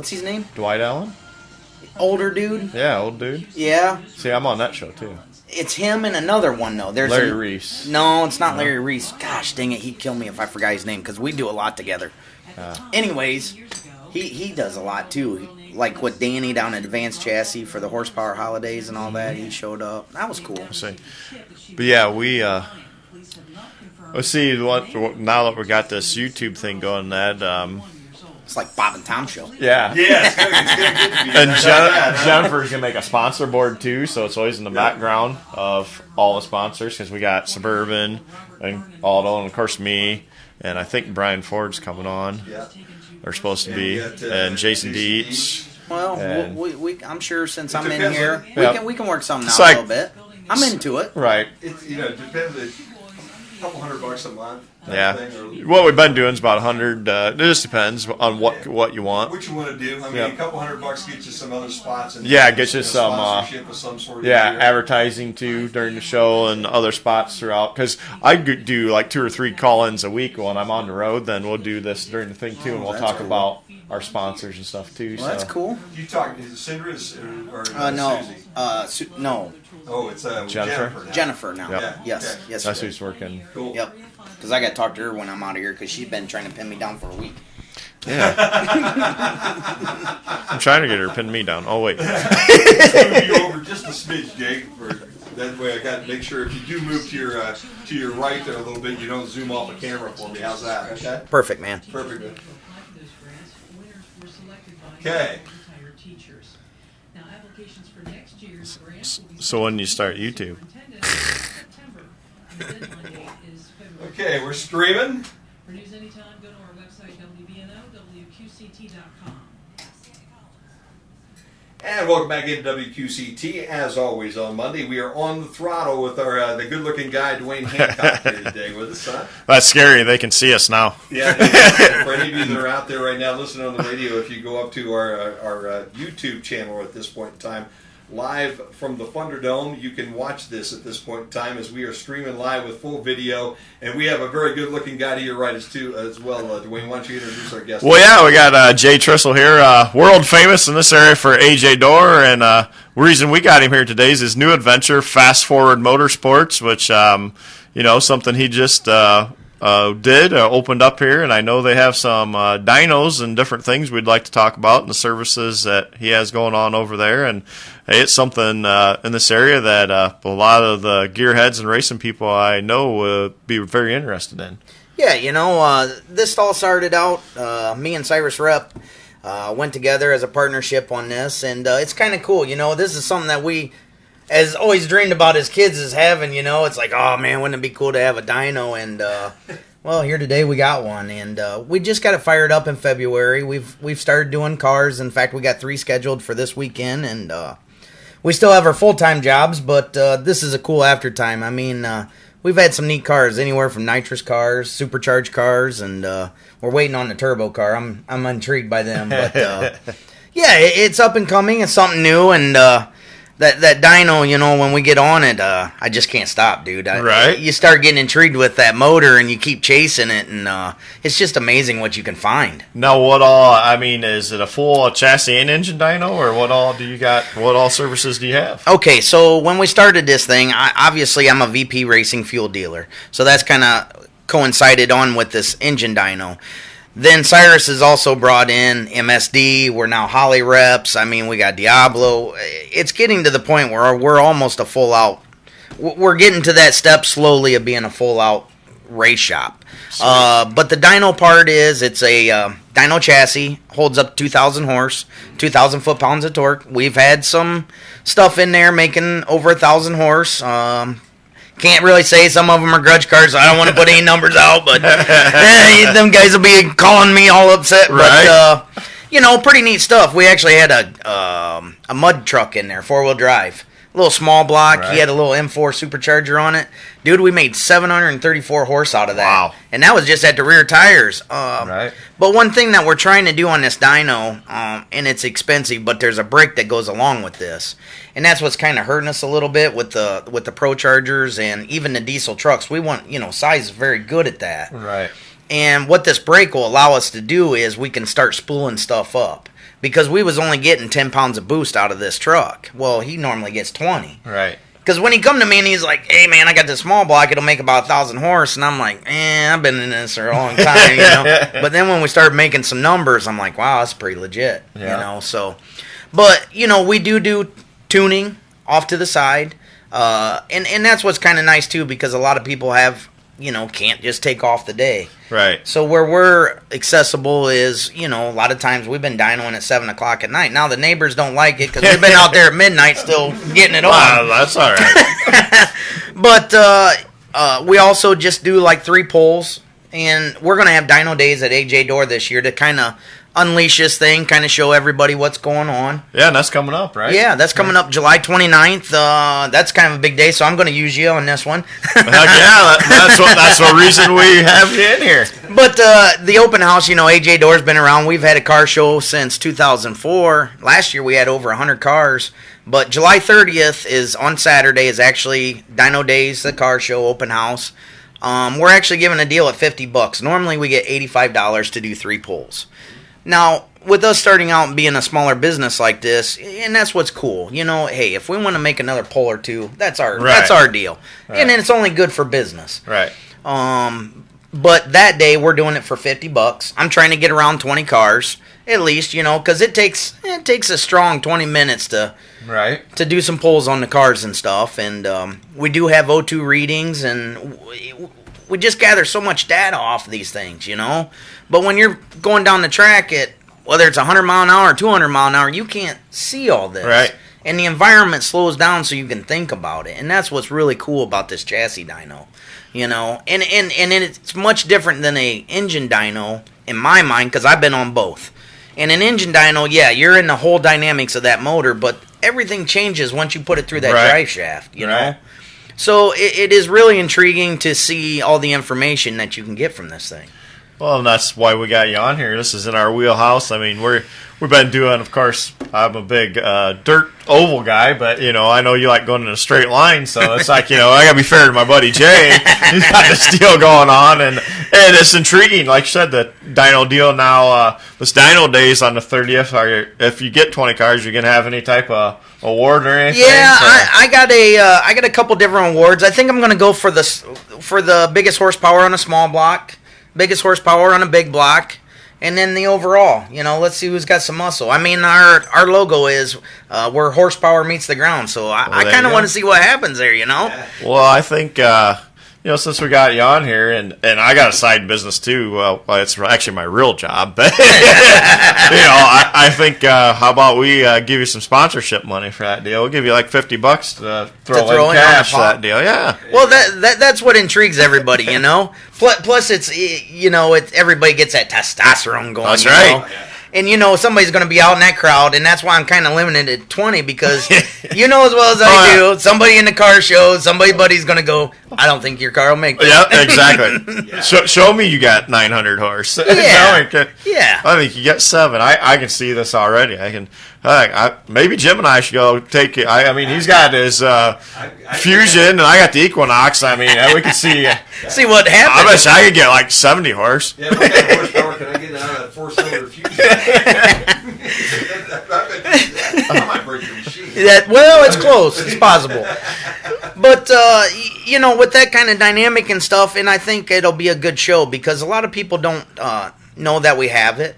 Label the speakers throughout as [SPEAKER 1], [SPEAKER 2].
[SPEAKER 1] what's his name?
[SPEAKER 2] Dwight Allen?
[SPEAKER 1] Older dude?
[SPEAKER 2] Yeah, old dude.
[SPEAKER 1] Yeah.
[SPEAKER 2] See, I'm on that show, too.
[SPEAKER 1] It's him and another one, though. There's
[SPEAKER 2] Larry Reese.
[SPEAKER 1] No, it's not Larry Reese. Gosh, dang it. He'd kill me if I forgot his name, because we do a lot together. Anyways, he does a lot, too. Like with Danny down at Advanced Chassis for the Horsepower Holidays and all that. He showed up. That was cool.
[SPEAKER 2] See. But, yeah, we... let's see, now that we got this YouTube thing going,
[SPEAKER 1] it's like Bob and Tom show.
[SPEAKER 2] Yeah.
[SPEAKER 3] Yeah, it's gonna be.
[SPEAKER 2] And Jennifer's going to make a sponsor board, too, so it's always in the background of all the sponsors, because we got Suburban and Aldo, and, of course, me, and I think Brian Ford's coming on. Yeah. They're supposed to be. And Jason Dietz.
[SPEAKER 1] Well, I'm sure since I'm in here, we can work something out
[SPEAKER 2] like,
[SPEAKER 1] a little bit. I'm into it.
[SPEAKER 2] Right.
[SPEAKER 3] It depends. A couple $100 a month.
[SPEAKER 2] Yeah. What we've been doing is about 100. It just depends on what you want.
[SPEAKER 3] What you want to do. I mean, a couple $100 gets you some other spots. And
[SPEAKER 2] get you some
[SPEAKER 3] sponsorship of some sort.
[SPEAKER 2] Advertising too during the show and other spots throughout. Because I do like 2 or 3 call-ins a week when I'm on the road. Then we'll do this during the thing too, and we'll talk about our sponsors and stuff too.
[SPEAKER 1] Well, that's cool.
[SPEAKER 3] You talk? Is it Cindra or
[SPEAKER 1] no?
[SPEAKER 3] Susie?
[SPEAKER 1] No.
[SPEAKER 3] Oh, it's
[SPEAKER 2] Jennifer.
[SPEAKER 1] Jennifer now.
[SPEAKER 2] Yep.
[SPEAKER 1] Yeah. Yes.
[SPEAKER 2] Okay. Yes. That's who's working.
[SPEAKER 3] Cool.
[SPEAKER 1] Yep. Because I got to talk to her when I'm out of here because she's been trying to pin me down for a week.
[SPEAKER 2] Yeah. I'm trying to get her to pin me down. Oh wait.
[SPEAKER 3] Move you over just a smidge, Jake. That way, I got to make sure if you do move to your right there a little bit, you don't zoom off the camera for me. How's that? Okay.
[SPEAKER 1] Perfect, man.
[SPEAKER 3] Perfect. Man. Okay.
[SPEAKER 2] So when you start YouTube?
[SPEAKER 3] Okay, we're streaming.
[SPEAKER 4] For news anytime, go to our website, WBNO.WQCT.com.
[SPEAKER 3] And welcome back into WQCT. As always on Monday, we are on the throttle with our the good-looking guy, Dwayne Hancock, here today with us, huh?
[SPEAKER 2] That's scary. They can see us now.
[SPEAKER 3] Yeah. For any of you that are out there right now listening on the radio, if you go up to our YouTube channel at this point in time, live from the Funderdome, you can watch this at this point in time as we are streaming live with full video, and we have a very good-looking guy to your right as well. Dwayne, why don't you introduce our guest?
[SPEAKER 2] Well, yeah, we got Jay Trissel here, world famous in this area for AJ Door, and the reason we got him here today is his new adventure, Fast Forward Motorsports, which something he just opened up here, and I know they have some dynos and different things we'd like to talk about and the services that he has going on over there. And hey, it's something in this area that a lot of the gearheads and racing people I know would be very interested in.
[SPEAKER 1] Yeah, this all started out, me and Cyrus Rep went together as a partnership on this, and it's kind of cool. This is something that we as always dreamed about as kids is having, it's like, oh man, wouldn't it be cool to have a dyno? And well, here today we got one, and we just got it fired up in February. We've started doing cars. In fact, we got 3 scheduled for this weekend, and we still have our full-time jobs, but this is a cool aftertime. I mean, we've had some neat cars, anywhere from nitrous cars, supercharged cars, and we're waiting on the turbo car. I'm intrigued by them, but yeah, it's up and coming. It's something new, and that dyno, when we get on it, I just can't stop, dude.
[SPEAKER 2] Right?
[SPEAKER 1] You start getting intrigued with that motor, and you keep chasing it, and it's just amazing what you can find.
[SPEAKER 2] Now, is it a full chassis and engine dyno, or what all do you got? What all services do you have?
[SPEAKER 1] Okay, so when we started this thing, obviously I'm a VP Racing fuel dealer, so that's kind of coincided on with this engine dyno. Then Cyrus has also brought in MSD. We're now Holly reps. I mean, we got Diablo. It's getting to the point where we're almost a full-out. We're getting to that step slowly of being a full-out race shop. But the dyno part is it's a dyno chassis, holds up 2,000 horse, 2,000 foot-pounds of torque. We've had some stuff in there making over 1,000 horse. Can't really say, some of them are grudge cars, so I don't want to put any numbers out, but them guys will be calling me all upset.
[SPEAKER 2] Right.
[SPEAKER 1] But, pretty neat stuff. We actually had a mud truck in there, 4-wheel drive. A little small block. Right. He had a little M4 supercharger on it. Dude, we made 734 horse out of that.
[SPEAKER 2] Wow.
[SPEAKER 1] And that was just at the rear tires.
[SPEAKER 2] Right.
[SPEAKER 1] But one thing that we're trying to do on this dyno, and it's expensive, but there's a brake that goes along with this. And that's what's kind of hurting us a little bit with the Pro Chargers and even the diesel trucks. We want, size is very good at that.
[SPEAKER 2] Right.
[SPEAKER 1] And what this brake will allow us to do is we can start spooling stuff up. because we was only getting 10 pounds of boost out of this truck. Well, he normally gets 20.
[SPEAKER 2] Right.
[SPEAKER 1] Because when he come to me and he's like, "Hey man, I got this small block. It'll make about 1,000 horse," and I'm like, I've been in this for a long time, you know. But then when we started making some numbers, I'm like, wow, that's pretty legit, you know. So, but you know, we do tuning off to the side, and that's what's kind of nice too, because a lot of people have, you know, can't just take off the day.
[SPEAKER 2] Right.
[SPEAKER 1] So where we're accessible is, you know, a lot of times we've been dynoing at 7 o'clock at night. Now the neighbors don't like it because we've been out there at midnight still getting it on.
[SPEAKER 2] Well, that's all right.
[SPEAKER 1] But we also just do like 3 polls, and we're going to have dyno days at AJ Door this year to kind of unleash this thing, kind of show everybody what's going on.
[SPEAKER 2] Yeah, and that's coming up, right?
[SPEAKER 1] Yeah, that's coming up July 29th. That's kind of a big day, so I'm going to use you on this one.
[SPEAKER 2] Heck yeah, that's the reason we have you in here.
[SPEAKER 1] But the open house, you know, AJ Door's been around. We've had a car show since 2004. Last year we had over 100 cars. But July 30th is on Saturday, is actually Dyno Days, the car show open house. We're actually giving a deal at $50. Normally we get $85 to do 3 pulls. Now, with us starting out and being a smaller business like this, and that's what's cool, you know, hey, if we want to make another pull or two, that's our deal. Right. And then it's only good for business.
[SPEAKER 2] Right.
[SPEAKER 1] But that day we're doing it for $50. I'm trying to get around 20 cars at least, you know, because it takes a strong 20 minutes to do some pulls on the cars and stuff. And we do have O2 readings, and we just gather so much data off of these things, you know. But when you're going down the track at, whether it's 100 mile an hour or 200 mile an hour, you can't see all this.
[SPEAKER 2] Right.
[SPEAKER 1] And the environment slows down so you can think about it. And that's what's really cool about this chassis dyno, you know. And it's much different than a engine dyno in my mind, because I've been on both. And an engine dyno, yeah, you're in the whole dynamics of that motor, but everything changes once you put it through that drive shaft, you know. So it is really intriguing to see all the information that you can get from this thing.
[SPEAKER 2] Well, and that's why we got you on here. This is in our wheelhouse. I mean, we've been doing, of course, I'm a big dirt oval guy, but, you know, I know you like going in a straight line, so it's like, you know, I got to be fair to my buddy Jay. He's got this deal going on, and it's intriguing. Like you said, the dyno deal now, this dyno days on the 30th, if you get 20 cars, you're going to have any type of award or anything?
[SPEAKER 1] Yeah, I got a couple different awards. I think I'm going to go for the biggest horsepower on a small block, biggest horsepower on a big block, and then the overall. You know, let's see who's got some muscle. I mean, our logo is where horsepower meets the ground, so I kind of want to see what happens there, you know?
[SPEAKER 2] Well, I think, you know, since we got you on here, and I got a side business too, well, it's actually my real job, but, you know, I think, how about we give you some sponsorship money for that deal? We'll give you like $50 to throw in cash for that deal, yeah.
[SPEAKER 1] Well, that's what intrigues everybody, you know? Plus, it's, you know, everybody gets that testosterone going.
[SPEAKER 2] That's right.
[SPEAKER 1] Know? And, you know, somebody's going to be out in that crowd, and that's why I'm kind of limited at 20, because you know as well as I do, somebody in the car show, somebody's going to go, I don't think your car will make that.
[SPEAKER 2] Yeah, exactly. Show me you got 900 horse.
[SPEAKER 1] Yeah.
[SPEAKER 2] Yeah. I think you got 7. I can see this already. Maybe Jim and I should go take it. I mean, he's got his Fusion, and I got the Equinox. I mean, we can see.
[SPEAKER 1] See what happens.
[SPEAKER 2] I bet I could get like 70 horse.
[SPEAKER 3] Yeah, what kind of horsepower can I get out of that 4-cylinder Fusion? I might break your machine.
[SPEAKER 1] Well, it's close. It's possible. But, you know, with that kind of dynamic and stuff, and I think it'll be a good show, because a lot of people don't know that we have it.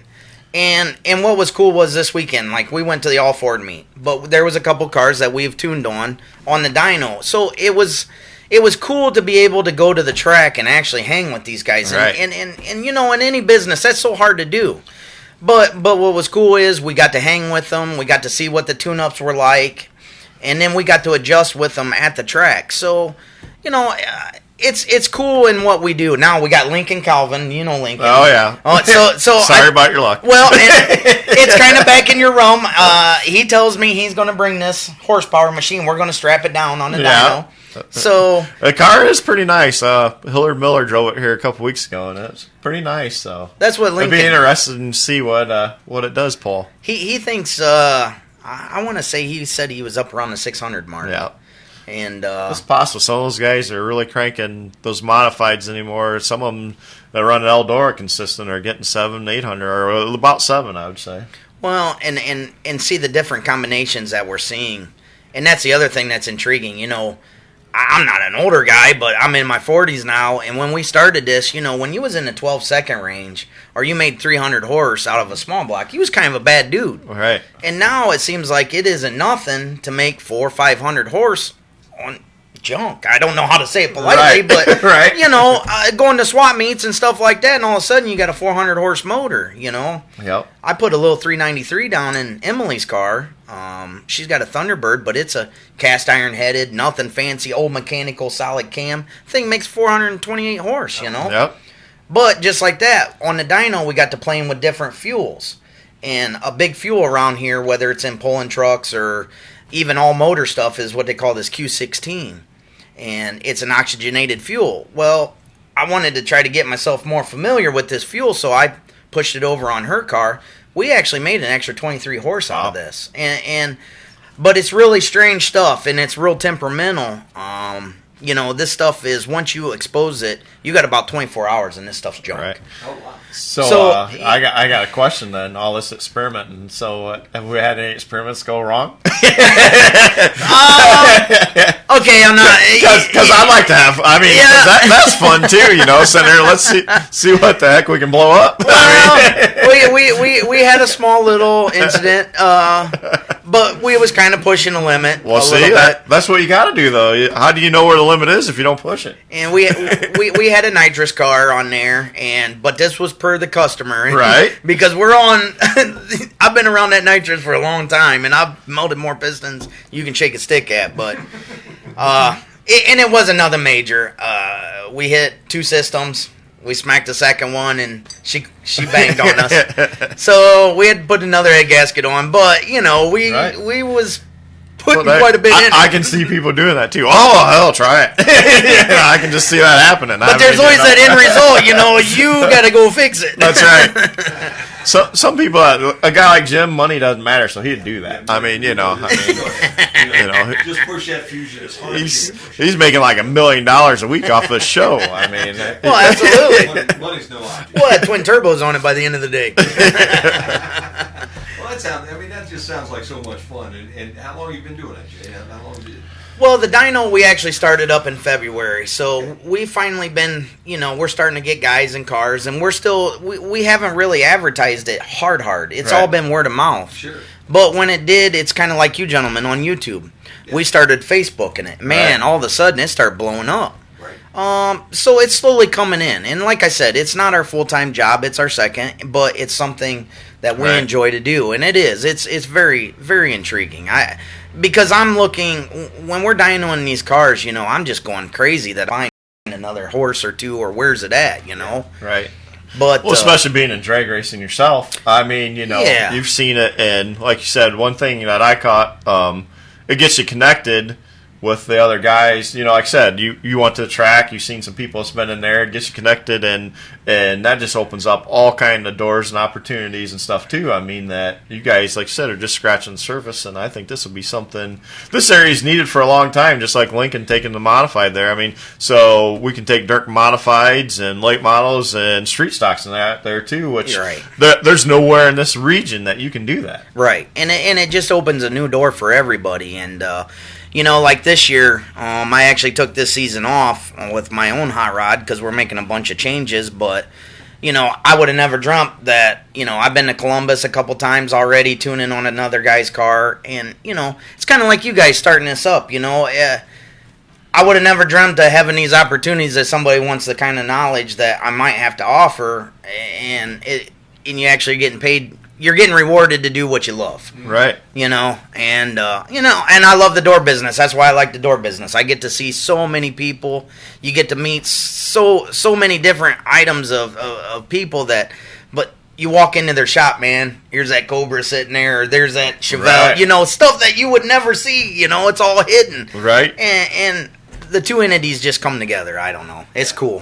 [SPEAKER 1] And what was cool was this weekend, like, we went to the All Ford meet, but there was a couple cars that we've tuned on the dyno. So it was cool to be able to go to the track and actually hang with these guys.
[SPEAKER 2] Right.
[SPEAKER 1] And you know, in any business, that's so hard to do. But what was cool is we got to hang with them. We got to see what the tune-ups were like. And then we got to adjust with them at the track. So, you know, it's cool in what we do. Now we got Lincoln Calvin. You know Lincoln.
[SPEAKER 2] Oh, yeah.
[SPEAKER 1] So
[SPEAKER 2] sorry about your luck.
[SPEAKER 1] Well, it's kind of back in your realm. He tells me he's going to bring this horsepower machine. We're going to strap it down on the dyno. So
[SPEAKER 2] the car is pretty nice. Hillard Miller drove it here a couple weeks ago, and it's pretty nice. So
[SPEAKER 1] that's what Lincoln.
[SPEAKER 2] I'd be interested to see what it does, Paul.
[SPEAKER 1] He thinks. I want to say he said he was up around the 600 mark.
[SPEAKER 2] Yeah.
[SPEAKER 1] And
[SPEAKER 2] it's possible. Some of those guys are really cranking those modifieds anymore. Some of them that run an Eldora consistent are getting 700, 800, or about 7, I would say.
[SPEAKER 1] Well, and see the different combinations that we're seeing. And that's the other thing that's intriguing. I'm not an older guy, but I'm in my 40s now. And when we started this, when you was in the 12-second range or you made 300 horse out of a small block, you was kind of a bad dude.
[SPEAKER 2] Right.
[SPEAKER 1] And now it seems like it isn't nothing to make 400 or 500 horse on junk. I don't know how to say it politely,
[SPEAKER 2] Right.
[SPEAKER 1] but
[SPEAKER 2] Right.
[SPEAKER 1] going to swap meets and stuff like that, and all of a sudden you got a 400 horse motor.
[SPEAKER 2] Yep.
[SPEAKER 1] I put a little 393 down in Emily's car. She's got a Thunderbird, but it's a cast iron headed, nothing fancy, old mechanical solid cam thing. Makes 428 horse.
[SPEAKER 2] Yep.
[SPEAKER 1] But just like that, on the dyno, we got to playing with different fuels. And a big fuel around here, whether it's in pulling trucks or even all motor stuff, is what they call this Q16. And it's an oxygenated fuel. Well, I wanted to try to get myself more familiar with this fuel, so I pushed it over on her car. We actually made an extra 23 horse out of this. But it's really strange stuff, and it's real temperamental. This stuff is, once you expose it, you got about 24 hours, and this stuff's junk.
[SPEAKER 2] Right.
[SPEAKER 3] Oh, wow.
[SPEAKER 2] So I got a question then. All this experimenting. So have we had any experiments go wrong?
[SPEAKER 1] Okay, I'm not.
[SPEAKER 2] Because I'd like to have. I mean,
[SPEAKER 1] Yeah.
[SPEAKER 2] that's fun too. Sitting there, let's see what the heck we can blow up.
[SPEAKER 1] Well, we had a small little incident, but we was kind of pushing the limit.
[SPEAKER 2] Well,
[SPEAKER 1] a
[SPEAKER 2] see,
[SPEAKER 1] little bit.
[SPEAKER 2] that's what you got to do, though. How do you know where the limit is if you don't push it?
[SPEAKER 1] And we had a nitrous car on there, but this was per the customer,
[SPEAKER 2] Right?
[SPEAKER 1] Because we're on. I've been around that nitrous for a long time, and I've melted more pistons you can shake a stick at. But it was another major. We hit 2 systems. We smacked the second one, and she banged on us. So we had to put another head gasket on. But we was putting quite a bit in.
[SPEAKER 2] I can see people doing that too. Oh, I'll try it. I can just see that happening.
[SPEAKER 1] But there's always that end result. You got to go fix it.
[SPEAKER 2] That's right. So some people, a guy like Jim, money doesn't matter, so he'd do that. I mean,
[SPEAKER 3] Just push that fusion as hard as you can push
[SPEAKER 2] he's making like $1 million a week off the show. I mean,
[SPEAKER 1] Well, absolutely.
[SPEAKER 3] it. Money's no object.
[SPEAKER 1] We'll have twin turbos on it by the end of the day.
[SPEAKER 3] Well, that just sounds like so much fun. And how long have you been doing that, Jay? How long did
[SPEAKER 1] Well, the dyno we actually started up in February, so we've finally been, we're starting to get guys in cars, and we're still, we haven't really advertised it hard. It's all been word of mouth.
[SPEAKER 3] Sure.
[SPEAKER 1] But when it did, it's kind of like you gentlemen on YouTube. Yeah. We started Facebooking it. Man, all of a sudden it started blowing up.
[SPEAKER 3] Right.
[SPEAKER 1] So it's slowly coming in. And like I said, it's not our full-time job, it's our second, but it's something that we enjoy to do, and it is. It's very, very intriguing. Because I'm looking, when we're dynoing these cars, I'm just going crazy that I'm another horse or two, or where's it at,
[SPEAKER 2] Right.
[SPEAKER 1] But
[SPEAKER 2] especially being in drag racing yourself. I mean, you've seen it, and like you said, one thing that I caught, it gets you connected with the other guys. Like I said, you went to the track, you've seen some people that's been in there, it gets you connected, and that just opens up all kind of doors and opportunities and stuff too. I mean, that you guys, like I said, are just scratching the surface, and I think this will be something, this area is needed for a long time, just like Lincoln taking the modified there. I mean, so we can take dirt modifieds and late models and street stocks and that there too, which there's nowhere in this region that you can do that.
[SPEAKER 1] Right, and it just opens a new door for everybody. And like this year, I actually took this season off with my own hot rod because we're making a bunch of changes. But, I would have never dreamt that, I've been to Columbus a couple times already tuning on another guy's car. And, it's kind of like you guys starting this up, I would have never dreamt of having these opportunities that somebody wants the kind of knowledge that I might have to offer. And you're actually getting paid. You're getting rewarded to do what you love.
[SPEAKER 2] Right.
[SPEAKER 1] And I love the door business. That's why I like the door business. I get to see so many people. You get to meet so many different items of people but you walk into their shop, man, here's that Cobra sitting there, or there's that Chevelle, stuff that you would never see, it's all hidden.
[SPEAKER 2] Right.
[SPEAKER 1] And the two entities just come together. I don't know. It's cool.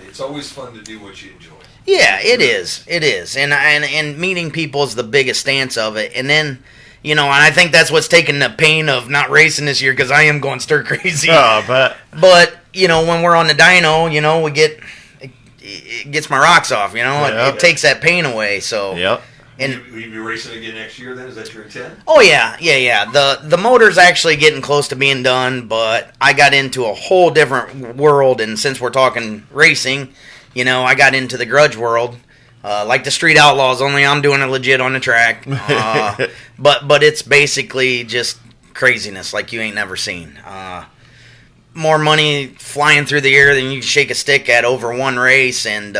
[SPEAKER 3] It's always fun to do what you enjoy.
[SPEAKER 1] Yeah, it is. It is. And meeting people is the biggest stance of it. And then, and I think that's what's taking the pain of not racing this year, because I am going stir crazy.
[SPEAKER 2] Oh, but
[SPEAKER 1] when we're on the dyno, it gets my rocks off, It takes that pain away. So, And
[SPEAKER 3] will you be racing again next year? Then is that your intent?
[SPEAKER 1] oh yeah. The motor's actually getting close to being done, but I got into a whole different world, and since we're talking racing, I got into the grudge world. Like the Street Outlaws, only I'm doing it legit on the track. But it's basically just craziness like you ain't never seen. More money flying through the air than you can shake a stick at over one race, and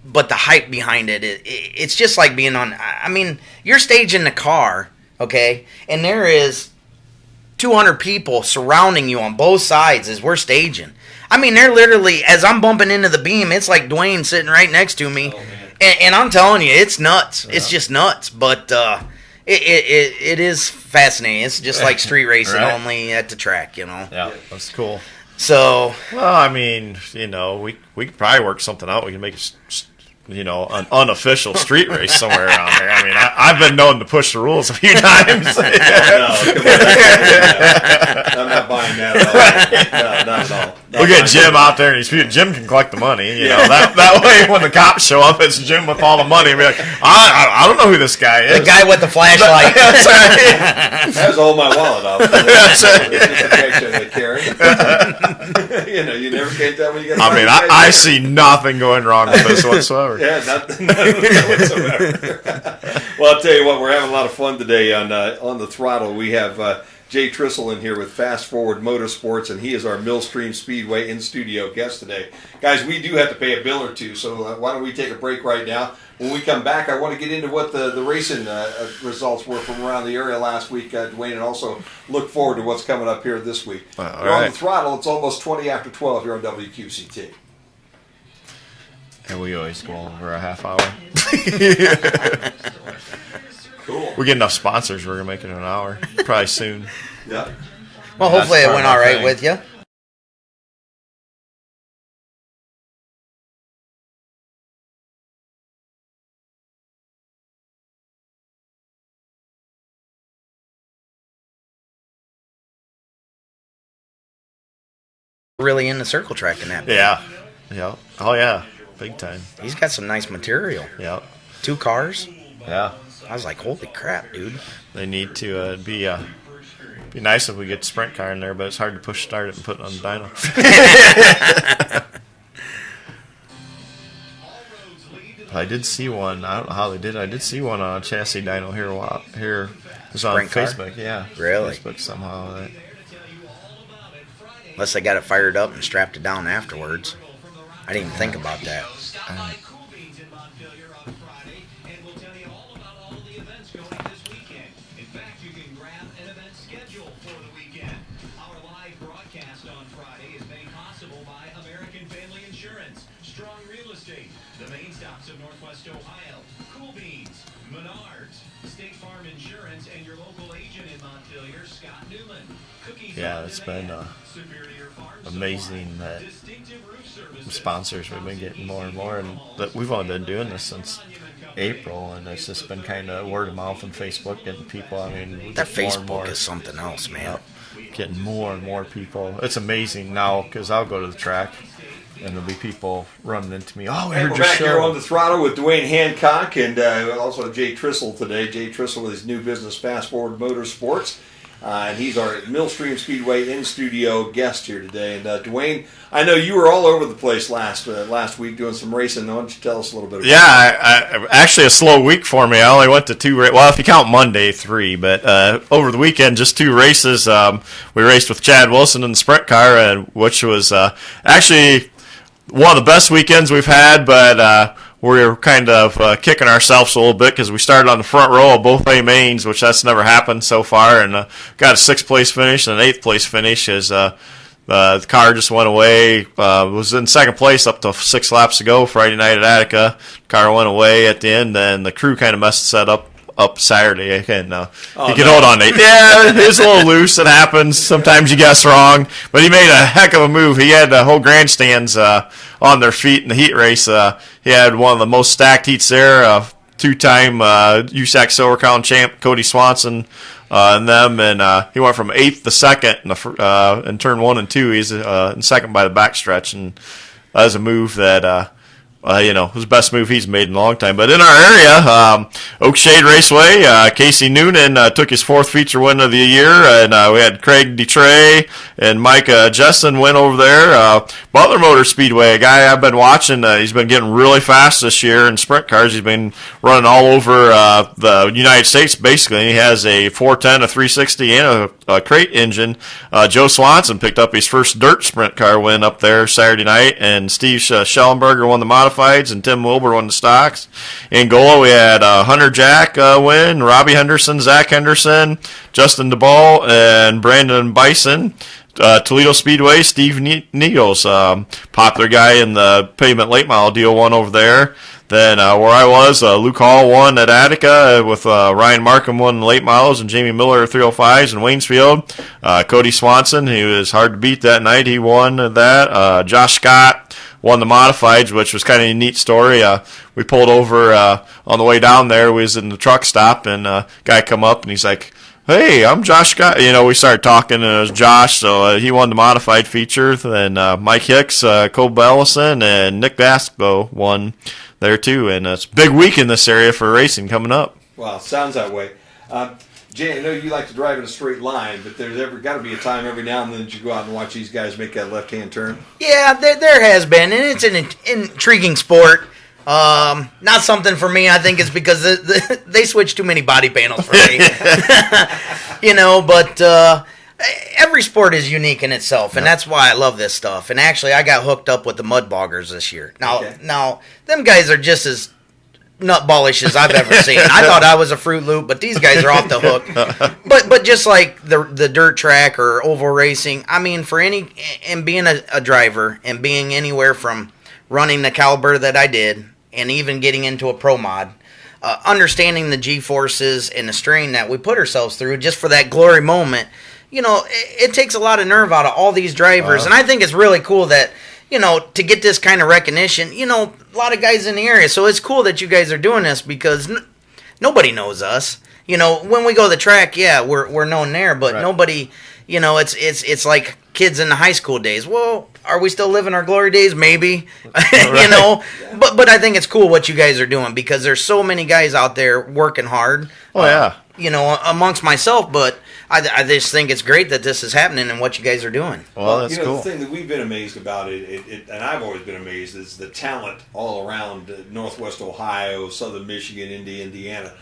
[SPEAKER 1] but the hype behind it's just like being on. I mean, you're staging the car, okay, and there is 200 people surrounding you on both sides as we're staging. I mean, they're literally, as I'm bumping into the beam, it's like Dwayne sitting right next to me. And I'm telling you, it's nuts. Yeah. It's just nuts. But it is fascinating. It's just like street racing, right? Only at the track,
[SPEAKER 2] Yeah, that's cool.
[SPEAKER 1] So,
[SPEAKER 2] well, I mean, we could probably work something out. We can make an unofficial street race somewhere around there. I mean, I've been known to push the rules a few times.
[SPEAKER 3] No, I'm not buying that at all. No, not at all.
[SPEAKER 2] We'll get Jim out there, and Jim can collect the money. That way, when the cops show up, it's Jim with all the money. And be like, I don't know who this guy is.
[SPEAKER 1] The guy with the flashlight.
[SPEAKER 2] That's right.
[SPEAKER 3] That was all my wallet off. That's right. It's just a picture they carry. You never can tell when you get.
[SPEAKER 2] I mean, I see nothing going wrong with this whatsoever.
[SPEAKER 3] Yeah, none whatsoever. Well, I'll tell you what, we're having a lot of fun today on the throttle. We have Jay Trissel in here with Fast Forward Motorsports, and he is our Millstream Speedway in-studio guest today. Guys, we do have to pay a bill or two, so why don't we take a break right now? When we come back, I want to get into what the racing results were from around the area last week, Dwayne, and also look forward to what's coming up here this week. You're on the throttle. It's almost 20 after 12 here on WQCT.
[SPEAKER 2] And we always go over a half hour.
[SPEAKER 3] Cool.
[SPEAKER 2] We get enough sponsors, we're going to make it an hour. Probably soon.
[SPEAKER 3] Yeah.
[SPEAKER 1] Well, hopefully it went all right with you. Really into circle tracking that.
[SPEAKER 2] Yeah. Oh, yeah. Big time.
[SPEAKER 1] He's got some nice material.
[SPEAKER 2] Yeah.
[SPEAKER 1] 2 cars.
[SPEAKER 2] Yeah.
[SPEAKER 1] I was like, holy crap, dude.
[SPEAKER 2] They need to be nice if we get the sprint car in there, but it's hard to push start it and put it on the dyno. I did see one. I don't know how they did. I did see one on a chassis dyno here. It was on Facebook. Yeah.
[SPEAKER 1] Really?
[SPEAKER 2] Facebook somehow.
[SPEAKER 1] Unless they got it fired up and strapped it down afterwards. I didn't even think about that.
[SPEAKER 2] Yeah, it's been amazing that sponsors we've been getting more and more, and that we've only been doing this since April, and it's just been kind of word of mouth and Facebook getting people. I mean,
[SPEAKER 1] that Facebook is something else, man.
[SPEAKER 2] Getting more and more people. It's amazing now because I'll go to the track and there'll be people running into me. Oh,
[SPEAKER 3] we're back here on the throttle with Dwayne Hancock and also Jay Trissel today. Jay Trissel with his new business, Fast Forward Motorsports. And he's our Millstream Speedway in-studio guest here today. And Dwayne, I know you were all over the place last week doing some racing. Why don't you tell us a little bit about
[SPEAKER 2] I actually a slow week for me. I only went to 2 well, if you count Monday, 3. But over the weekend, just 2 races. We raced with Chad Wilson in the sprint car, which was actually one of the best weekends we've had, but we're kind of kicking ourselves a little bit because we started on the front row of both A mains, which that's never happened so far, and got a 6th place finish and an 8th place finish as the car just went away. Was in 2nd place up to 6 laps to go Friday night at Attica. Car went away at the end, and the crew kind of messed that up Saturday, and he could hold on to it. Yeah, it was a little loose. It happens. Sometimes you guess wrong, but he made a heck of a move. He had the whole grandstands on their feet in the heat race. He had one of the most stacked heats there. 2-time USAC Silver Crown champ Cody Swanson and them, and he went from 8th to 2nd in turn 1 and 2. He's in 2nd by the backstretch, and that was a move that his best move he's made in a long time. But in our area, Oakshade Raceway, Casey Noonan took his 4th feature win of the year, and we had Craig DeTrey and Mike Jessen win over there. Butler Motor Speedway, a guy I've been watching, he's been getting really fast this year in sprint cars. He's been running all over the United States, basically. He has a 410, a 360, and a crate engine. Joe Swanson picked up his first dirt sprint car win up there Saturday night, and Steve Schellenberger won the modifieds, and Tim Wilbur won the stocks. In Gola, we had Hunter Jack win, Robbie Henderson, Zach Henderson, Justin DeBall, and Brandon Bison. Toledo Speedway, Steve Neals, popular guy in the pavement late model deal, won over there. Then where I was, Luke Hall won at Attica with Ryan Markham won late models, and Jamie Miller 305s in Waynesfield. Cody Swanson, he was hard to beat that night, he won that. Josh Scott won the modifieds, which was kind of a neat story. We pulled over on the way down there. We was in the truck stop, and a guy come up, and he's like, "Hey, I'm Josh Scott." We started talking, and it was Josh, so he won the modified feature. Then Mike Hicks, Cole Bellison, and Nick Vasco won there too. And it's a big week in this area for racing coming up.
[SPEAKER 3] Well, sounds that way. Jay, I know you like to drive in a straight line, but there's got to be a time every now and then that you go out and watch these guys make that left-hand turn.
[SPEAKER 1] Yeah, there has been, and it's an intriguing sport. Not something for me. I think it's because they switch too many body panels for me. But every sport is unique in itself, and that's why I love this stuff. And actually, I got hooked up with the mud boggers this year. Now, them guys are just as nutballish as I've ever seen. I thought I was a Fruit Loop, but these guys are off the hook. But just like the dirt track or oval racing, I mean, and being a driver and being anywhere from running the caliber that I did and even getting into a pro mod, understanding the G-forces and the strain that we put ourselves through just for that glory moment, it takes a lot of nerve out of all these drivers. And I think it's really cool that, to get this kind of recognition, a lot of guys in the area. So it's cool that you guys are doing this because nobody knows us. When we go to the track, yeah, we're known there, but right. Nobody, it's like kids in the high school days. Well, are we still living our glory days? Maybe, right. But I think it's cool what you guys are doing because there's so many guys out there working hard.
[SPEAKER 2] Oh, yeah.
[SPEAKER 1] Amongst myself, but I just think it's great that this is happening and what you guys are doing.
[SPEAKER 2] Well, that's cool.
[SPEAKER 3] The thing that we've been amazed about and I've always been amazed, is the talent all around Northwest Ohio, Southern Michigan, Indiana.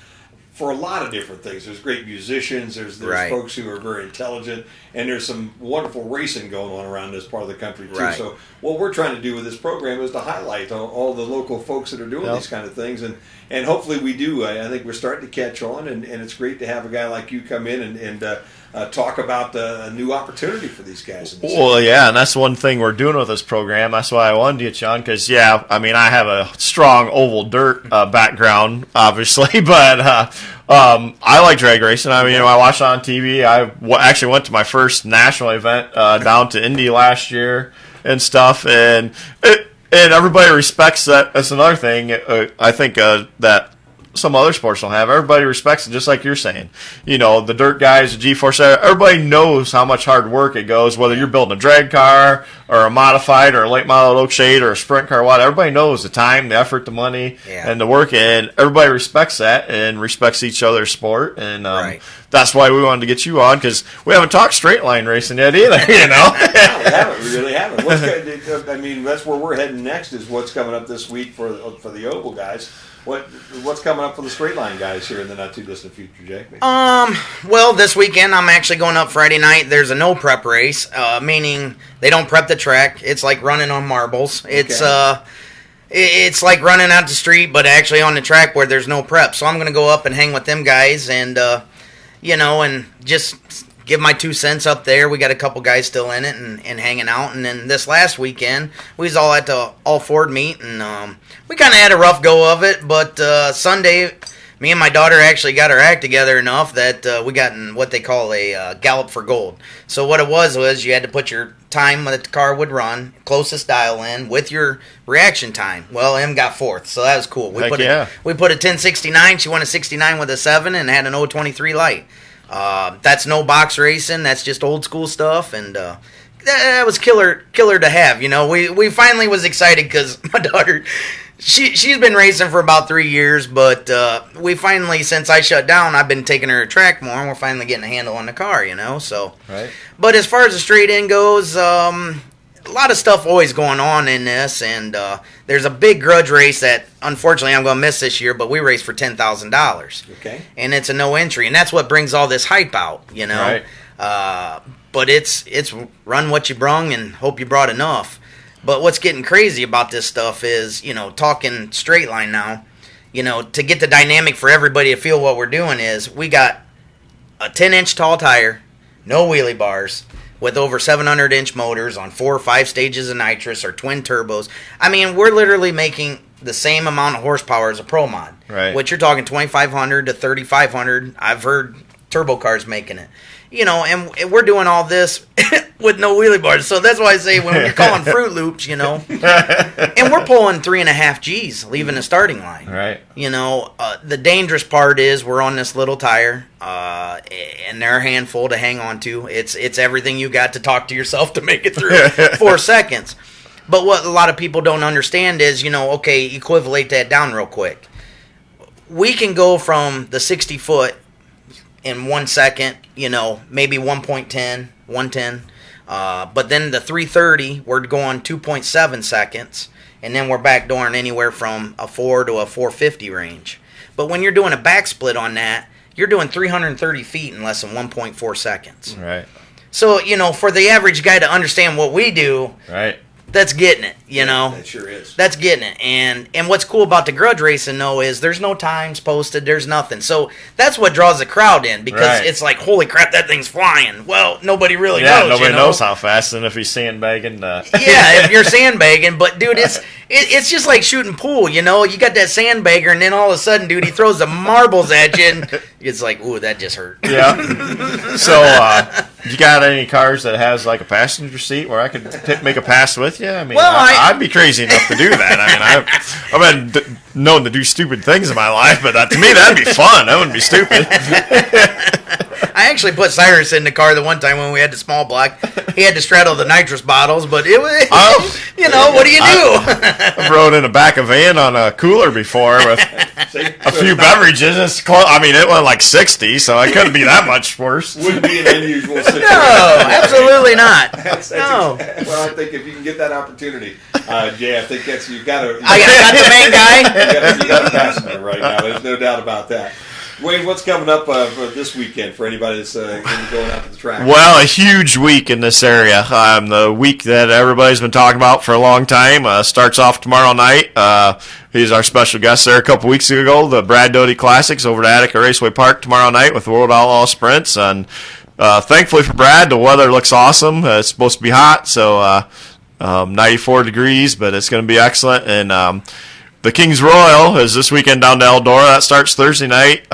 [SPEAKER 3] For a lot of different things. There's great musicians, there's right. folks who are very intelligent, and there's some wonderful racing going on around this part of the country too. Right. So what we're trying to do with this program is to highlight all the local folks that are doing these kind of things, and hopefully we do. I think we're starting to catch on, and it's great to have a guy like you come in and talk about a new opportunity for these guys.
[SPEAKER 2] Well, yeah, and that's one thing we're doing with this program. That's why I wanted to get you on, because, I have a strong oval dirt background, obviously, but I like drag racing. I watch it on TV. I actually went to my first national event down to Indy last year and stuff, and everybody respects that. That's another thing I think that some other sports don't have. Everybody respects it, just like you're saying. The dirt guys, the G-Force, everybody knows how much hard work it goes, whether you're building a drag car or a modified or a late model Oakshade or a sprint car, whatever. Everybody knows the time, the effort, the money, and the work, and everybody respects that and respects each other's sport, and right. That's why we wanted to get you on, because we haven't talked straight line racing yet either,
[SPEAKER 3] We really haven't. That's where we're heading next, is what's coming up this week for the oval guys. What's coming up for the straight line guys here in the not too distant future, Jake?
[SPEAKER 1] Well, this weekend I'm actually going up Friday night. There's a no prep race, meaning they don't prep the track. It's like running on marbles. Okay. It's like running out the street, but actually on the track where there's no prep. So I'm going to go up and hang with them guys, and and just give my 2 cents up there. We got a couple guys still in it and hanging out. And then this last weekend, we was all at the All Ford meet, and we kind of had a rough go of it. But Sunday, me and my daughter actually got our act together enough that we got in what they call a gallop for gold. So what it was you had to put your time that the car would run, closest dial in, with your reaction time. Well, Em got 4th, so that was cool. We put a 1069. She won a 69 with a 7 and had an 023 light. That's no box racing. That's just old school stuff, and that was killer to have. We finally was excited because my daughter, she's been racing for about 3 years, but we finally, since I shut down, I've been taking her to track more, and we're finally getting a handle on the car, So,
[SPEAKER 2] Right.
[SPEAKER 1] But as far as the straight in goes, a lot of stuff always going on in this, and there's a big grudge race that unfortunately I'm going to miss this year, but we race for $10,000.
[SPEAKER 3] Okay.
[SPEAKER 1] And it's a no entry, and that's what brings all this hype out,
[SPEAKER 2] Right.
[SPEAKER 1] But it's run what you brung and hope you brought enough. But what's getting crazy about this stuff is, talking straight line now, to get the dynamic for everybody to feel what we're doing is we got a 10-inch tall tire, no wheelie bars, with over 700-inch motors on 4 or 5 stages of nitrous or twin turbos. I mean, we're literally making the same amount of horsepower as a Pro Mod.
[SPEAKER 2] Right.
[SPEAKER 1] Which you're talking 2,500 to 3,500. I've heard turbo cars making it. And we're doing all this with no wheelie bars. So that's why I say when you're calling Fruit Loops, and we're pulling 3.5 Gs leaving the starting line.
[SPEAKER 2] Right.
[SPEAKER 1] The dangerous part is we're on this little tire, and they're a handful to hang on to. It's everything you got to talk to yourself to make it through 4 seconds. But what a lot of people don't understand is, okay, equivalate that down real quick. We can go from the 60 foot in 1 second, maybe 1.10, 110. But then the 330, we're going 2.7 seconds, and then we're backdooring anywhere from a 4 to a 450 range. But when you're doing a back split on that, you're doing 330 feet in less than 1.4 seconds.
[SPEAKER 2] Right.
[SPEAKER 1] So, for the average guy to understand what we do,
[SPEAKER 2] Right.
[SPEAKER 1] that's getting it,
[SPEAKER 3] That sure is.
[SPEAKER 1] That's getting it. And what's cool about the grudge racing, though, is there's no times posted. There's nothing. So that's what draws the crowd in because
[SPEAKER 2] Right.
[SPEAKER 1] it's like, holy crap, that thing's flying. Well, nobody really
[SPEAKER 2] Yeah,
[SPEAKER 1] knows.
[SPEAKER 2] nobody knows how fast, and if he's sandbagging.
[SPEAKER 1] Yeah, if you're sandbagging. But, dude, it's just like shooting pool, You got that sandbagger, and then all of a sudden, dude, he throws the marbles at you, and it's like, ooh, that just hurt.
[SPEAKER 2] Yeah. So, you got any cars that has like a passenger seat where I could make a pass with you? I mean,
[SPEAKER 1] Well,
[SPEAKER 2] I'd be crazy enough to do that. I mean, I've been known to do stupid things in my life, but to me that'd be fun. That wouldn't be stupid.
[SPEAKER 1] I actually put Cyrus in the car the one time when we had the small block. He had to straddle the nitrous bottles, but it was, what do you do?
[SPEAKER 2] I've rode in the back of a van on a cooler before with a few beverages. It's close. I mean, it went like 60, so it couldn't be that much worse.
[SPEAKER 3] Wouldn't be an unusual situation.
[SPEAKER 1] No, absolutely not.
[SPEAKER 3] Well, I think if you can get that opportunity, Jay, I think that's you got to.
[SPEAKER 1] I got the main guy.
[SPEAKER 3] You got a passenger right now. There's no doubt about that. Wayne, what's coming up for this weekend for anybody that's going out to the track?
[SPEAKER 2] Well, a huge week in this area. The week that everybody's been talking about for a long time starts off tomorrow night. He's our special guest there a couple weeks ago. The Brad Doty Classics over at Attica Raceway Park tomorrow night with the World Outlaw Sprints. And thankfully for Brad, the weather looks awesome. It's supposed to be hot, so 94 degrees, but it's going to be excellent. And the King's Royal is this weekend down to Eldora. That starts Thursday night,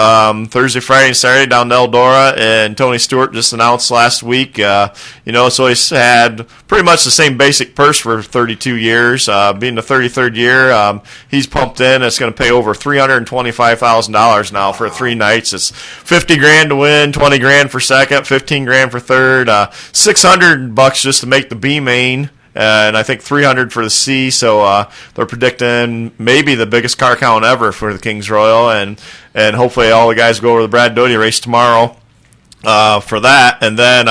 [SPEAKER 2] Thursday, Friday, and Saturday down to Eldora. And Tony Stewart just announced last week, so he's had pretty much the same basic purse for 32 years. Being the 33rd year, he's pumped in. It's going to pay over $325,000 now for 3 nights. It's $50,000 to win, $20,000 for second, $15,000 for third, $600 just to make the B main. And I think 300 for the C, so they're predicting maybe the biggest car count ever for the King's Royal, and hopefully all the guys go over the Brad Doty race tomorrow for that. And then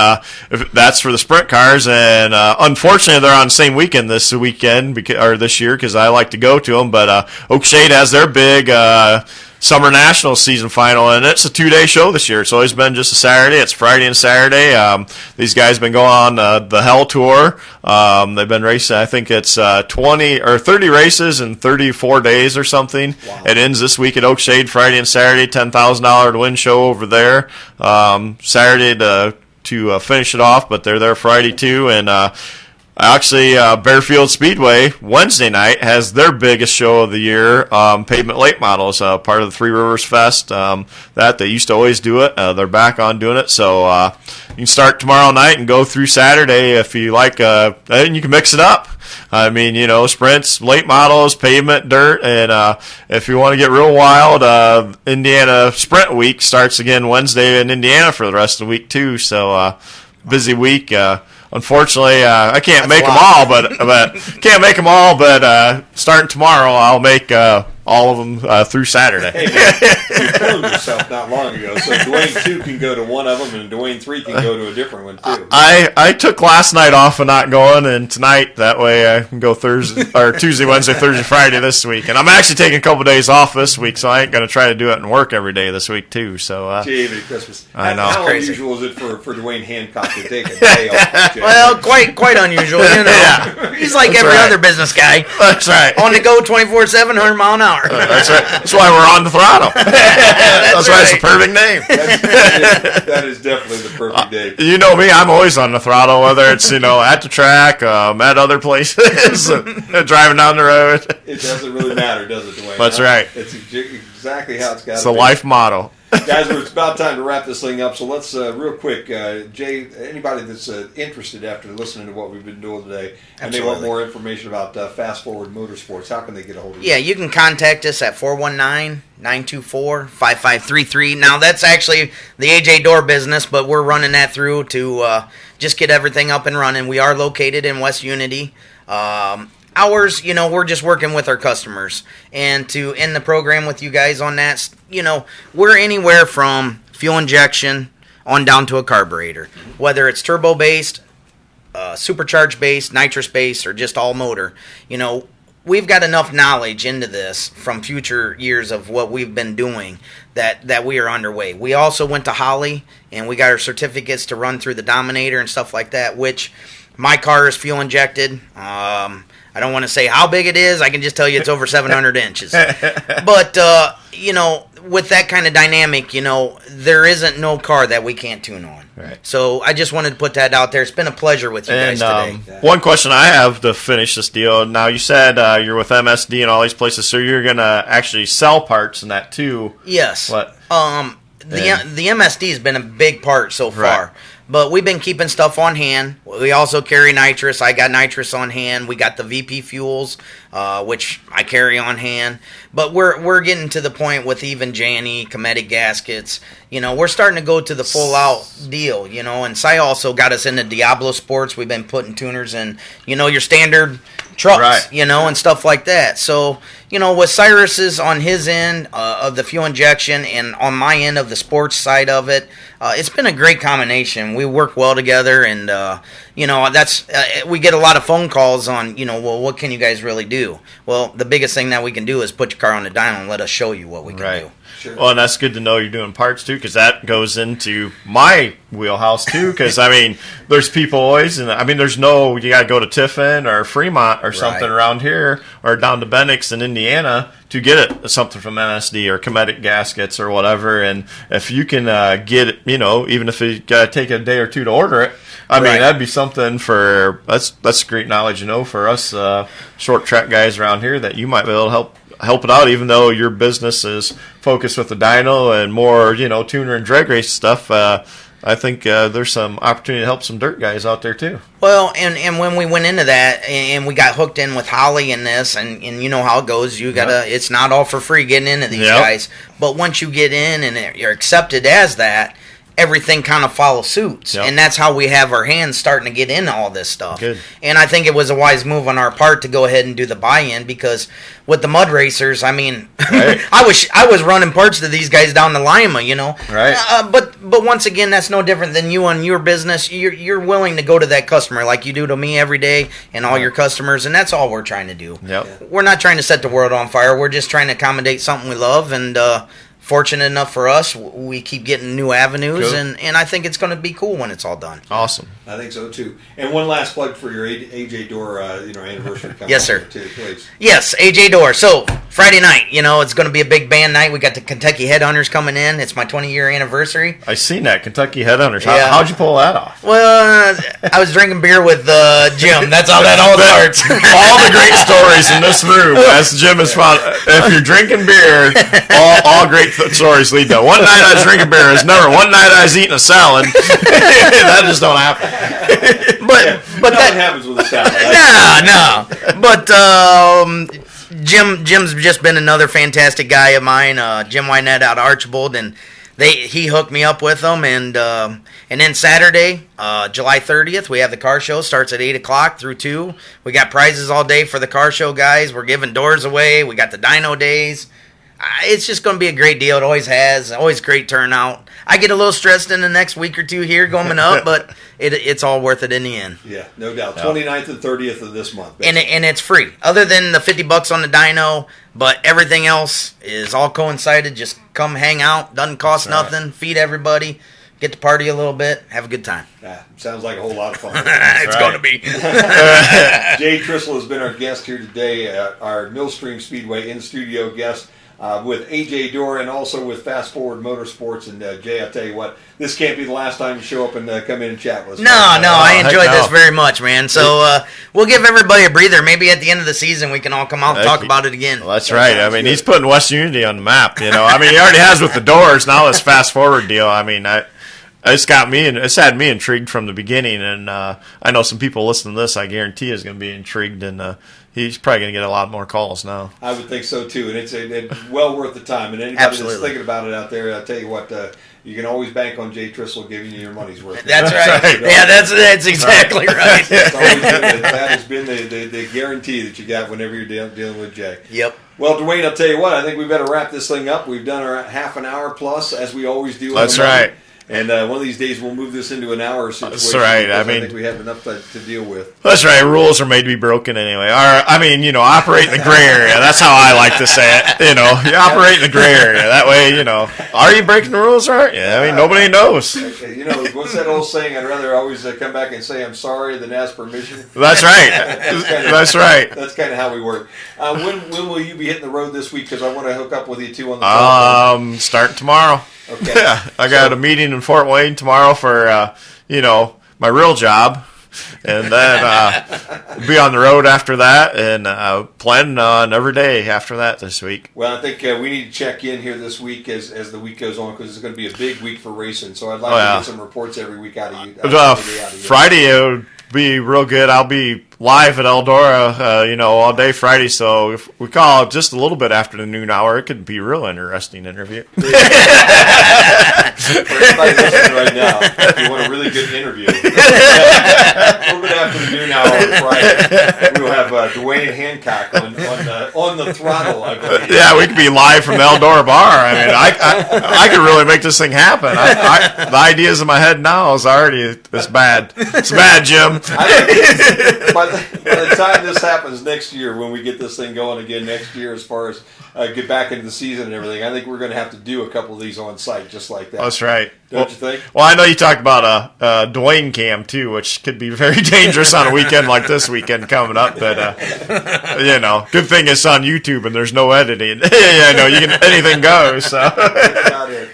[SPEAKER 2] if that's for the sprint cars, and unfortunately they're on the same weekend this year because I like to go to them. But Oakshade has their big Summer Nationals season final, and it's a 2-day show this year. It's always been just a Saturday. It's Friday and Saturday. These guys have been going on the Hell Tour. They've been racing, I think it's 20 or 30 races in 34 days or something.
[SPEAKER 3] Wow.
[SPEAKER 2] It ends this week at Oakshade, Friday and Saturday, $10,000 to win show over there. Saturday to finish it off, but they're there Friday too. And actually, Bearfield Speedway Wednesday night has their biggest show of the year, Pavement Late Models, part of the Three Rivers Fest. That they used to always do it. They're back on doing it, so you can start tomorrow night and go through Saturday if you like. And you can mix it up. I mean, sprints, late models, pavement, dirt, and if you want to get real wild, Indiana Sprint Week starts again Wednesday in Indiana for the rest of the week too. So busy week. unfortunately, I can't make
[SPEAKER 1] a
[SPEAKER 2] them
[SPEAKER 1] lot.
[SPEAKER 2] all. But starting tomorrow, I'll make all of them through Saturday.
[SPEAKER 3] Hey, man, you cloned yourself not long ago, so Dwayne 2 can go to one of them, and Dwayne 3 can go to a different one, too.
[SPEAKER 2] I took last night off of not going, and tonight, that way I can go Thursday or Tuesday, Wednesday, Thursday, Friday this week. And I'm actually taking a couple days off this week, so I ain't going to try to do it and work every day this week, too. So,
[SPEAKER 3] Jay, Christmas.
[SPEAKER 2] I know.
[SPEAKER 3] How
[SPEAKER 1] Crazy.
[SPEAKER 3] unusual is it for Dwayne Hancock to take a day off? Jay?
[SPEAKER 1] Well, quite unusual. You know,
[SPEAKER 2] Yeah.
[SPEAKER 1] he's like
[SPEAKER 2] That's
[SPEAKER 1] every
[SPEAKER 2] right.
[SPEAKER 1] other business guy.
[SPEAKER 2] That's right.
[SPEAKER 1] On the go 24/7, 100 mile an hour.
[SPEAKER 2] That's right. That's why we're on the throttle. That's why it's a
[SPEAKER 1] right.
[SPEAKER 2] perfect name.
[SPEAKER 3] That is definitely the perfect day.
[SPEAKER 2] You know me, I'm always on the throttle, whether it's, at the track, at other places, driving down the road.
[SPEAKER 3] It doesn't really matter, does it, Dwayne?
[SPEAKER 2] That's right.
[SPEAKER 3] It's exactly how it's got
[SPEAKER 2] It's
[SPEAKER 3] to
[SPEAKER 2] a
[SPEAKER 3] be.
[SPEAKER 2] life motto.
[SPEAKER 3] Guys, it's about time to wrap this thing up, so let's, real quick, Jay, anybody that's interested after listening to what we've been doing today, and they want
[SPEAKER 1] Absolutely.
[SPEAKER 3] more information about Fast Forward Motorsports, how can they get a hold of you?
[SPEAKER 1] Yeah, you can contact us at 419-924-5533. Now, that's actually the AJ Door business, but we're running that through to just get everything up and running. We are located in West Unity. Hours, we're just working with our customers. And to end the program with you guys on that, we're anywhere from fuel injection on down to a carburetor. Whether it's turbo-based, supercharged-based, nitrous-based, or just all motor, we've got enough knowledge into this from future years of what we've been doing that we are underway. We also went to Holly, and we got our certificates to run through the Dominator and stuff like that, which my car is fuel injected. I don't want to say how big it is. I can just tell you it's over 700 inches. But, with that kind of dynamic, there isn't no car that we can't tune on.
[SPEAKER 2] Right.
[SPEAKER 1] So I just wanted to put that out there. It's been a pleasure with you guys today.
[SPEAKER 2] One question I have to finish this deal. Now, you said you're with MSD and all these places, so you're going to actually sell parts in that too.
[SPEAKER 1] Yes.
[SPEAKER 2] What?
[SPEAKER 1] The MSD has been a big part so far.
[SPEAKER 2] Right.
[SPEAKER 1] But we've been keeping stuff on hand. We also carry nitrous. I got nitrous on hand. We got the VP fuels, which I carry on hand. But we're getting to the point with even Janney, Cometic gaskets. We're starting to go to the full out deal. And Cy also got us into Diablo Sports. We've been putting tuners in, your standard trucks,
[SPEAKER 2] Right.
[SPEAKER 1] and stuff like that. So, with Cyrus's on his end of the fuel injection and on my end of the sports side of it, it's been a great combination. We work well together, and that's we get a lot of phone calls on, well, what can you guys really do? Well, the biggest thing that we can do is put your car on the dyno and let us show you what we can do.
[SPEAKER 3] Sure.
[SPEAKER 2] Well, and that's good to know you're doing parts too, because that goes into my wheelhouse too. Because there's people always, and there's no you got to go to Tiffin or Fremont or something around here, or down to Bendix in Indiana to get something from MSD or Cometic gaskets or whatever. And if you can get it, even if you got to take a day or two to order it. That'd be something that's great knowledge, for us short track guys around here, that you might be able to help it out, even though your business is focused with the dyno and more, tuner and drag race stuff. I think there's some opportunity to help some dirt guys out there too.
[SPEAKER 1] Well, and when we went into that and we got hooked in with Holly in this, and you know how it goes, it's not all for free getting into these guys. But once you get in and you're accepted as that, everything kind of follows suit.
[SPEAKER 2] Yep.
[SPEAKER 1] And that's how we have our hands starting to get into all this stuff.
[SPEAKER 2] Good.
[SPEAKER 1] And I think it was a wise move on our part to go ahead and do the buy-in, because with the mud racers,
[SPEAKER 2] Right.
[SPEAKER 1] I was running parts to these guys down the Lima,
[SPEAKER 2] Right.
[SPEAKER 1] But once again, that's no different than you on your business. You're willing to go to that customer like you do to me every day and all your customers, and that's all we're trying to do.
[SPEAKER 2] Yep.
[SPEAKER 1] We're not trying to set the world on fire. We're just trying to accommodate something we love, and fortunate enough for us, we keep getting new avenues,
[SPEAKER 2] Cool.
[SPEAKER 1] and I think it's going to be cool when it's all done.
[SPEAKER 2] Awesome.
[SPEAKER 3] I think so too. And one last plug for your AJ Door, anniversary coming
[SPEAKER 1] Yes,
[SPEAKER 3] up
[SPEAKER 1] sir.
[SPEAKER 3] too, please.
[SPEAKER 1] Yes, AJ Door. So Friday night, it's going to be a big band night. We got the Kentucky Headhunters coming in. It's my 20-year anniversary.
[SPEAKER 2] I seen that Kentucky Headhunters.
[SPEAKER 1] Yeah.
[SPEAKER 2] How'd you pull that off?
[SPEAKER 1] Well, I was drinking beer with Jim. That's how that all starts.
[SPEAKER 2] All the great stories in this room, as Jim has found. If you're drinking beer, all great stories lead to one night I was drinking beer. It's never one night I was eating a salad. That just don't happen.
[SPEAKER 1] But
[SPEAKER 3] Nothing happens with a salad.
[SPEAKER 1] no. But Jim's just been another fantastic guy of mine. Jim Wynette out of Archibald, and he hooked me up with them, and then Saturday, July 30th, we have the car show. Starts at 8 o'clock through 2. We got prizes all day for the car show guys. We're giving doors away. We got the dyno days. It's just going to be a great deal. It always has. Always great turnout. I get a little stressed in the next week or two here going up, but it's all worth it in the end.
[SPEAKER 3] Yeah, no doubt. 29th and 30th of this month.
[SPEAKER 1] And it's free, other than the $50 on the dyno. But everything else is all coincided. Just come hang out. Doesn't cost nothing. Feed everybody. Get to party a little bit. Have a good time.
[SPEAKER 3] Sounds like a whole lot of fun.
[SPEAKER 1] It's going to be.
[SPEAKER 3] Jay Trissel has been our guest here today, our Millstream Speedway in-studio guest. With AJ Dorr and also with Fast Forward Motorsports. And Jay, I'll tell you what, this can't be the last time you show up and come in and chat with us.
[SPEAKER 1] No, I enjoyed this very much, man. So we'll give everybody a breather. Maybe at the end of the season we can all come out and talk about it again.
[SPEAKER 2] Well, that's right. I mean, he's putting West Unity on the map. You know, I mean, he already has with the doors. Now this Fast Forward deal. I mean, it's had me intrigued from the beginning, and I know some people listening to this, I guarantee, is going to be intrigued, and he's probably going to get a lot more calls now.
[SPEAKER 3] I would think so too, and it's well worth the time. And anybody that's thinking about it out there, I'll tell you what, you can always bank on Jay Trissel giving you your money's worth.
[SPEAKER 1] That's right. Yeah, that's exactly right.
[SPEAKER 3] That has been the guarantee that you got whenever you're dealing with Jay.
[SPEAKER 1] Yep.
[SPEAKER 3] Well, Dwayne, I'll tell you what, I think we better wrap this thing up. We've done our half an hour plus, as we always do.
[SPEAKER 2] That's right.
[SPEAKER 3] And one of these days we'll move this into an hour situation.
[SPEAKER 2] That's right. I
[SPEAKER 3] think we have enough to deal with.
[SPEAKER 2] That's right. Rules are made to be broken anyway. Operate in the gray area. That's how I like to say it. You know, you operate in the gray area. That way, you know, are you breaking the rules or aren't you? I mean, nobody knows.
[SPEAKER 3] You know, what's that old saying? I'd rather always come back and say I'm sorry than ask permission.
[SPEAKER 2] That's right. That's right.
[SPEAKER 3] That's kind of how we work. When will you be hitting the road this week? Because I want to hook up with you two on the phone.
[SPEAKER 2] Starting tomorrow.
[SPEAKER 3] Okay.
[SPEAKER 2] Yeah, I got a meeting in Fort Wayne tomorrow for, my real job. And then be on the road after that, and planning on every day after that this week.
[SPEAKER 3] Well, I think we need to check in here this week as the week goes on, because it's going to be a big week for racing. So I'd like to get some reports every week out of you.
[SPEAKER 2] Friday it would be real good. I'll be live at Eldora, all day Friday. So if we call it just a little bit after the noon hour, it could be a real interesting interview.
[SPEAKER 3] For everybody listening right now, if you want a really good interview, a little bit after the noon hour on Friday, we'll have Dwayne Hancock on the throttle, I believe.
[SPEAKER 2] Yeah, we could be live from the Eldora bar. I mean, I could really make this thing happen. The ideas in my head now is already it's bad. It's bad, Jim.
[SPEAKER 3] By the time this happens next year, when we get this thing going again next year, as far as get back into the season and everything, I think we're going to have to do a couple of these on site just like that.
[SPEAKER 2] That's right.
[SPEAKER 3] Don't you think?
[SPEAKER 2] Well, I know you talked about a Dwayne cam too, which could be very dangerous on a weekend like this weekend coming up. But good thing it's on YouTube and there's no editing. Anything goes. So.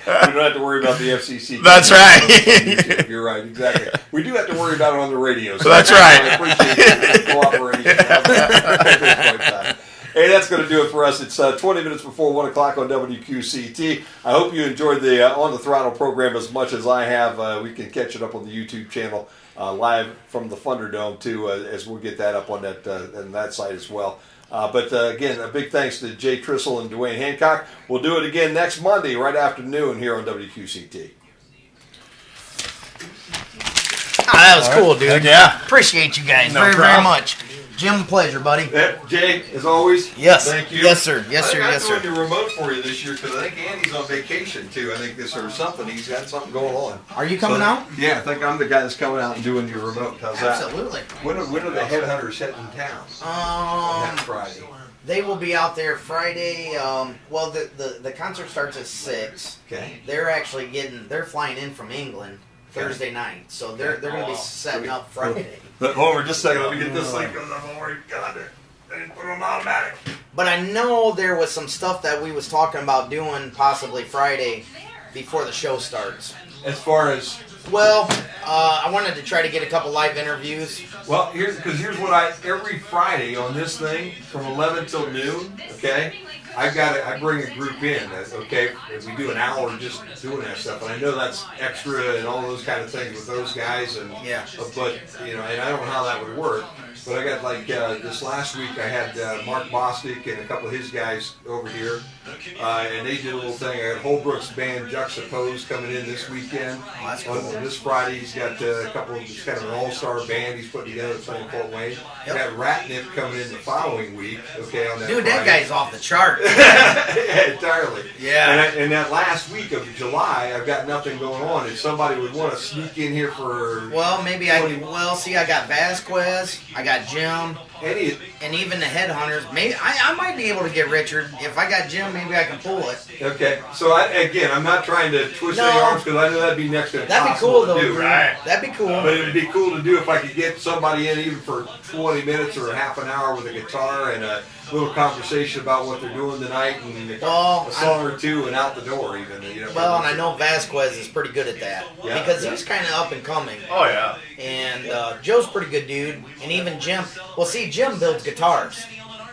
[SPEAKER 3] We don't have to worry about the FCC.
[SPEAKER 2] That's right.
[SPEAKER 3] You're right, exactly. We do have to worry about it on the radio. So
[SPEAKER 2] that's right.
[SPEAKER 3] I appreciate the cooperation. Hey, that's going to do it for us. It's 20 minutes before 1 o'clock on WQCT. I hope you enjoyed the On the Throttle program as much as I have. We can catch it up on the YouTube channel live from the Funderdome, too, as we'll get that up on that site as well. But again, a big thanks to Jay Trissel and Dwayne Hancock. We'll do it again next Monday, right after noon, here on WQCT.
[SPEAKER 1] That was cool, dude.
[SPEAKER 2] Yeah.
[SPEAKER 1] Appreciate you guys very much. Jim, pleasure, buddy.
[SPEAKER 3] Jay, as always,
[SPEAKER 1] yes.
[SPEAKER 3] Thank you.
[SPEAKER 1] Yes, sir. Yes, sir. Yes, sir.
[SPEAKER 3] I threw your remote for you this year because I think Andy's on vacation, too. I think this or something. He's got something going on.
[SPEAKER 1] Are you coming out?
[SPEAKER 3] Yeah, I think I'm the guy that's coming out and doing your remote. How's that?
[SPEAKER 1] Absolutely.
[SPEAKER 3] When are the headhunters heading town? Next Friday.
[SPEAKER 1] They will be out there Friday. The concert starts at 6.
[SPEAKER 3] Okay.
[SPEAKER 1] They're flying in from England Thursday night, so they're going to be setting up Friday.
[SPEAKER 3] But hold on just a second. Let me get this thing because I've already got it. I didn't put it on automatic.
[SPEAKER 1] But I know there was some stuff that we was talking about doing possibly Friday before the show starts.
[SPEAKER 3] As far as...
[SPEAKER 1] Well, I wanted to try to get a couple live interviews.
[SPEAKER 3] Well, here's what every Friday on this thing from 11 till noon, okay, I bring a group in, okay, and we do an hour just doing that stuff, and I know that's extra and all those kind of things with those guys, and but and I don't know how that would work. But I got like this last week I had Mark Bostic and a couple of his guys over here, and they did a little thing. I got Holbrook's band Juxtaposed coming in this weekend.
[SPEAKER 1] Oh, that's cool.
[SPEAKER 3] On this Friday he's got a couple of, it's kind of an all-star band he's putting together playing Fort Wayne.
[SPEAKER 1] Yep.
[SPEAKER 3] I got Ratnip coming in the following week. Okay, on that.
[SPEAKER 1] Dude, that
[SPEAKER 3] Friday.
[SPEAKER 1] guy's off the chart.
[SPEAKER 3] Yeah, entirely.
[SPEAKER 1] Yeah.
[SPEAKER 3] And that last week of July, I've got nothing going on. If somebody would want to sneak in here for
[SPEAKER 1] Well, maybe I can. Well, see, I got Vasquez, I got Jim,
[SPEAKER 3] any,
[SPEAKER 1] and even the Headhunters. Maybe I might be able to get Richard. If I got Jim, maybe I can pull it.
[SPEAKER 3] okay. So again, I'm not trying to twist
[SPEAKER 1] No.
[SPEAKER 3] any arms because I know that'd be next to
[SPEAKER 1] That'd be
[SPEAKER 3] impossible
[SPEAKER 1] cool,
[SPEAKER 3] to
[SPEAKER 1] though.
[SPEAKER 3] do.
[SPEAKER 1] Dude.
[SPEAKER 2] Right.
[SPEAKER 1] That'd be cool.
[SPEAKER 3] But it would be cool to do if I could get somebody in even for 20 minutes or half an hour with a guitar and a little conversation about what they're doing tonight and a song or two and out the door even. You know,
[SPEAKER 1] Well, and I know Vasquez is pretty good at that
[SPEAKER 3] Yeah.
[SPEAKER 1] because he's kind of up and coming.
[SPEAKER 2] Oh yeah.
[SPEAKER 1] And Joe's pretty good dude, and even Jim. Well, see, Jim builds guitars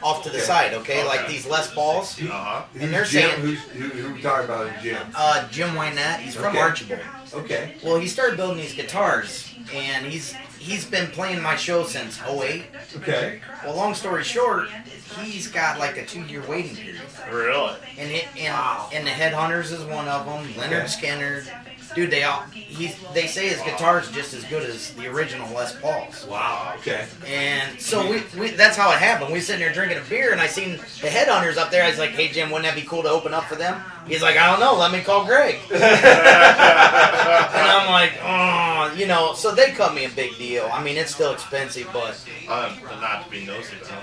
[SPEAKER 1] off to the
[SPEAKER 3] Okay.
[SPEAKER 1] side, okay, like these Les Pauls.
[SPEAKER 2] Uh-huh.
[SPEAKER 1] And they're
[SPEAKER 3] Jim,
[SPEAKER 1] saying
[SPEAKER 3] who we talking about in Jim?
[SPEAKER 1] Jim Wynette. He's from
[SPEAKER 3] Okay.
[SPEAKER 1] Archibald.
[SPEAKER 3] Okay.
[SPEAKER 1] Well, he started building these guitars, and he's been playing my show since '08.
[SPEAKER 3] Okay.
[SPEAKER 1] Well, long story short, he's got like a 2-year waiting period.
[SPEAKER 2] Really?
[SPEAKER 1] And the Headhunters is one of them. Leonard
[SPEAKER 3] Okay.
[SPEAKER 1] Skinner, dude. They say his guitar's just as good as the original Les Pauls.
[SPEAKER 3] Wow. Okay.
[SPEAKER 1] And so we that's how it happened. We sitting there drinking a beer, and I seen the Headhunters up there. I was like, "Hey Jim, wouldn't that be cool to open up for them?" He's like, "I don't know. Let me call Greg." And I'm like, "Oh, you know." So they cut me a big deal. I mean, it's still expensive, but
[SPEAKER 2] Not to be nosy, though.